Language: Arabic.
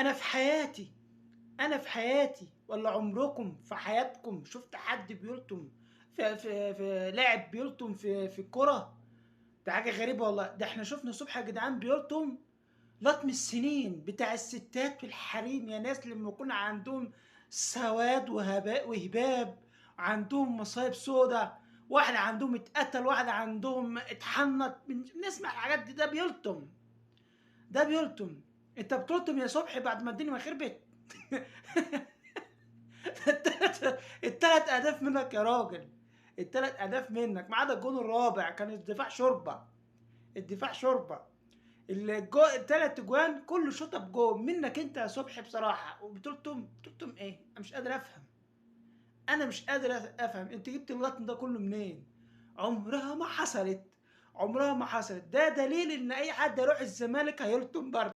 انا في حياتي انا في حياتي ولا عمركم في حياتكم شفت حد بيلطم في لاعب بيلطم في الكرة؟ ده حاجة غريبة والله. ده احنا شفنا صبحي يا جدعان بيلطم لطم السنين بتاع الستات والحريم يا ناس، لما يكون عندهم سواد وهباء وهباب، عندهم مصايب سودة، واحد عندهم اتقتل، واحد عندهم اتحنط، نسمع الحاجات دي. ده بيلطم. انت بتلطم يا صبحي بعد ما الدنيا ما خربت؟ التلات اهداف منك يا راجل، التلات اهداف منك ما عدا الجون الرابع كان الدفاع شوربه. الدفاع شوربه. التلات اجوان كل شوطه بجون منك انت يا صبحي بصراحه. وبتلطم ايه؟ انا مش قادر افهم. انا مش قادر افهم انت جبت اللطم ده كله منين؟ عمرها ما حصلت. عمرها ما حصلت. ده دليل ان اي حد يروح الزمالك هيلطم برضه.